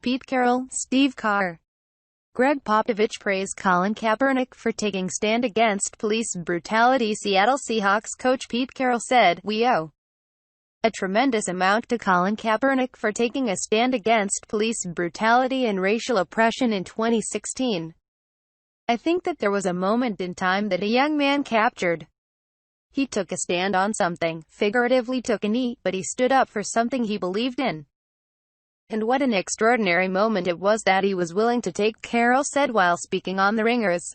Pete Carroll, Steve Kerr. Gregg Popovich praised Colin Kaepernick for taking stand against police brutality. Seattle Seahawks coach Pete Carroll said, "We owe a tremendous amount to Colin Kaepernick for taking a stand against police brutality and racial oppression in 2016. I think that there was a moment in time that a young man captured. He took a stand on something, figuratively took a knee, but he stood up for something he believed in. And what an extraordinary moment it was that he was willing to take," Carroll said while speaking on the Ringer's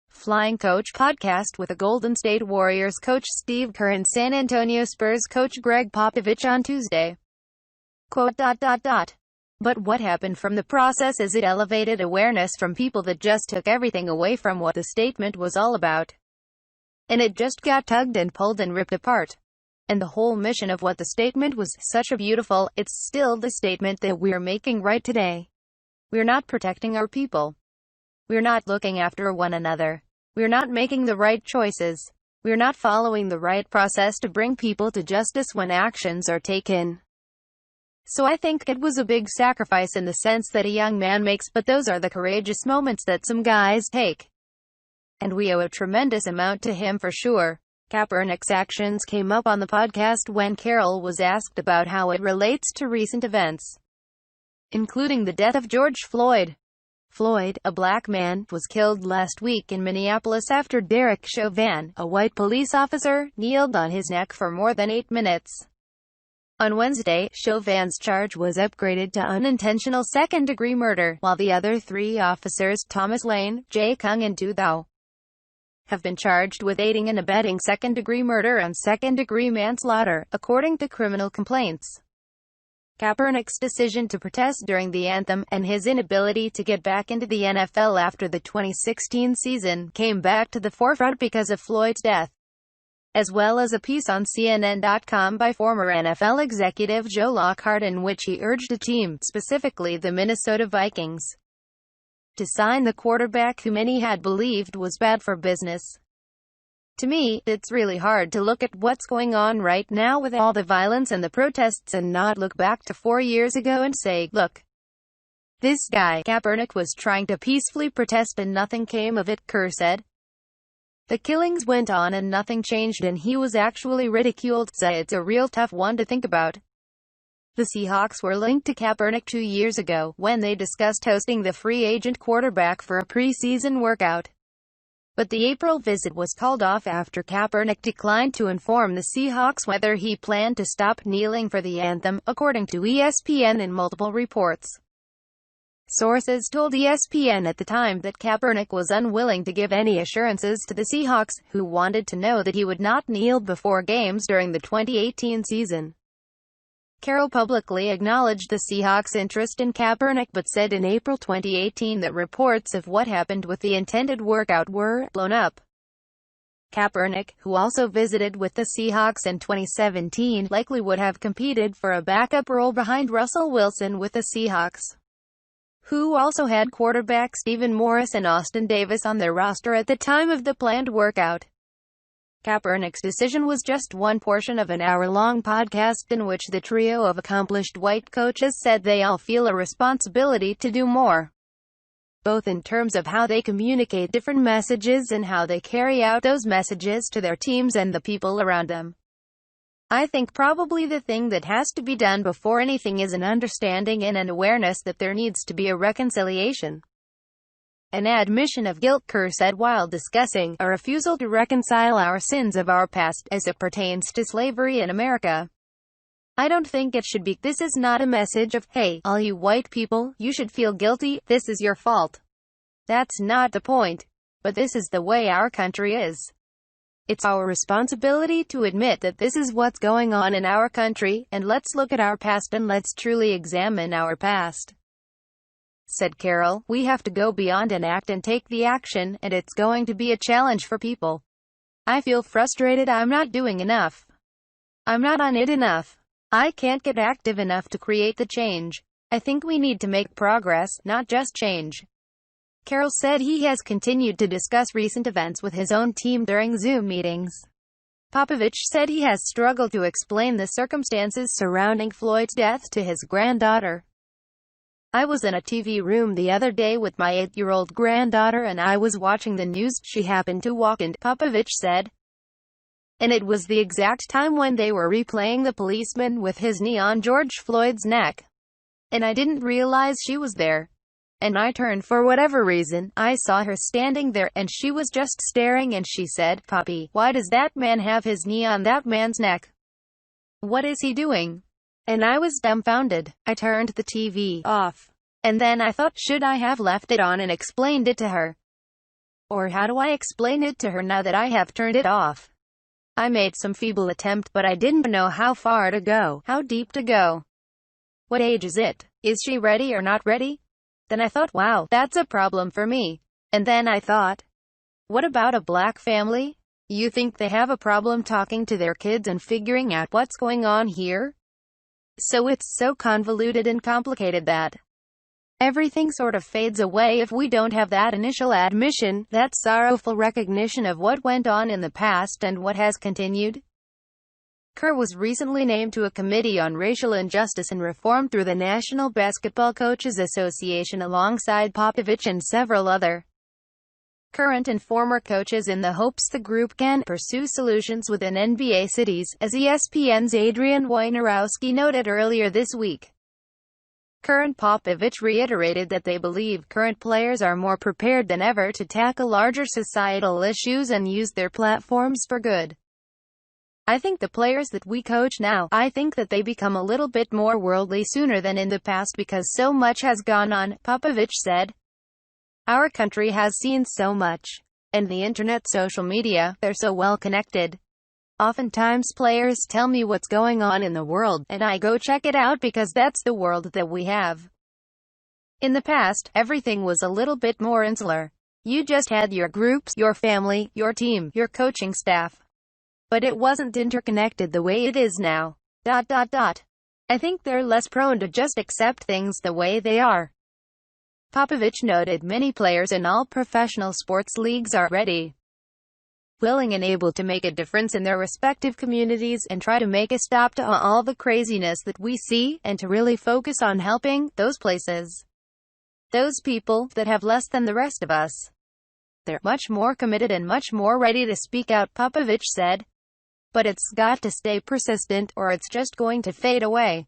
Flying Coach podcast with the Golden State Warriors coach Steve Kerr and San Antonio Spurs coach Gregg Popovich on Tuesday. Quote, "But what happened from the process is it elevated awareness from people that just took everything away from what the statement was all about. And it just got tugged and pulled and ripped apart. And the whole mission of what the statement was, such a beautiful, it's still the statement that we're making right today. We're not protecting our people. We're not looking after one another. We're not making the right choices. We're not following the right process to bring people to justice when actions are taken. So I think it was a big sacrifice in the sense that a young man makes, but those are the courageous moments that some guys take. And we owe a tremendous amount to him for sure." Kaepernick's actions came up on the podcast when Carroll was asked about how it relates to recent events, including the death of George Floyd. Floyd, a black man, was killed last week in Minneapolis after Derek Chauvin, a white police officer, kneeled on his neck for more than 8 minutes. On Wednesday, Chauvin's charge was upgraded to unintentional second-degree murder, while the other 3 officers, Thomas Lane, Jay Kung and Du Thao, have been charged with aiding and abetting second-degree murder and second-degree manslaughter, according to criminal complaints. Kaepernick's decision to protest during the anthem, and his inability to get back into the NFL after the 2016 season, came back to the forefront because of Floyd's death, as well as a piece on CNN.com by former NFL executive Joe Lockhart in which he urged a team, specifically the Minnesota Vikings, to sign the quarterback who many had believed was bad for business. To me, it's really hard to look at what's going on right now with all the violence and the protests and not look back to 4 years ago and say, look, this guy, Kaepernick, was trying to peacefully protest and nothing came of it," Kerr said. "The killings went on and nothing changed and he was actually ridiculed, so it's a real tough one to think about." The Seahawks were linked to Kaepernick 2 years ago, when they discussed hosting the free agent quarterback for a preseason workout. But the April visit was called off after Kaepernick declined to inform the Seahawks whether he planned to stop kneeling for the anthem, according to ESPN in multiple reports. Sources told ESPN at the time that Kaepernick was unwilling to give any assurances to the Seahawks, who wanted to know that he would not kneel before games during the 2018 season. Carroll publicly acknowledged the Seahawks' interest in Kaepernick but said in April 2018 that reports of what happened with the intended workout were blown up. Kaepernick, who also visited with the Seahawks in 2017, likely would have competed for a backup role behind Russell Wilson with the Seahawks, who also had quarterbacks Stephen Morris and Austin Davis on their roster at the time of the planned workout. Kaepernick's decision was just one portion of an hour-long podcast in which the trio of accomplished white coaches said they all feel a responsibility to do more, both in terms of how they communicate different messages and how they carry out those messages to their teams and the people around them. I think probably the thing that has to be done before anything is an understanding and an awareness that there needs to be a reconciliation. An admission of guilt," Kerr said while discussing a refusal to reconcile our sins of our past, as it pertains to slavery in America. "I don't think it should be. This is not a message of, hey, all you white people, you should feel guilty, this is your fault. That's not the point. But this is the way our country is. It's our responsibility to admit that this is what's going on in our country, and let's look at our past and let's truly examine our past," said Carroll. "We have to go beyond and act and take the action, and it's going to be a challenge for people. I feel frustrated. I'm not doing enough. I'm not on it enough. I can't get active enough to create the change. I think we need to make progress, not just change." Carroll said he has continued to discuss recent events with his own team during Zoom meetings. Popovich said he has struggled to explain the circumstances surrounding Floyd's death to his granddaughter. I was in a TV room the other day with my 8-year-old granddaughter and I was watching the news. She happened to walk in, Popovich said. And it was the exact time when they were replaying the policeman with his knee on George Floyd's neck. And I didn't realize she was there. And I turned for whatever reason. I saw her standing there, and she was just staring, and she said, "Poppy, why does that man have his knee on that man's neck? What is he doing?" And I was dumbfounded. I turned the TV off. And then I thought, should I have left it on and explained it to her? Or how do I explain it to her now that I have turned it off? I made some feeble attempt, but I didn't know how far to go, how deep to go. What age is it? Is she ready or not ready? Then I thought, wow, that's a problem for me. And then I thought, what about a black family? You think they have a problem talking to their kids and figuring out what's going on here? So it's so convoluted and complicated that everything sort of fades away if we don't have that initial admission, that sorrowful recognition of what went on in the past and what has continued. Kerr was recently named to a committee on racial injustice and reform through the National Basketball Coaches Association alongside Popovich and several other current and former coaches in the hopes the group can pursue solutions within NBA cities, as ESPN's Adrian Wojnarowski noted earlier this week. Kerr and Popovich reiterated that they believe current players are more prepared than ever to tackle larger societal issues and use their platforms for good. I think the players that we coach now, I think that they become a little bit more worldly sooner than in the past because so much has gone on, Popovich said. Our country has seen so much. And the internet, social media, they're so well connected. Oftentimes players tell me what's going on in the world, and I go check it out because that's the world that we have. In the past, everything was a little bit more insular. You just had your groups, your family, your team, your coaching staff. But it wasn't interconnected the way it is now. I think they're less prone to just accept things the way they are. Popovich noted many players in all professional sports leagues are ready, willing and able to make a difference in their respective communities and try to make a stop to all the craziness that we see, and to really focus on helping those places, those people that have less than the rest of us. They're much more committed and much more ready to speak out, Popovich said. But it's got to stay persistent, or it's just going to fade away.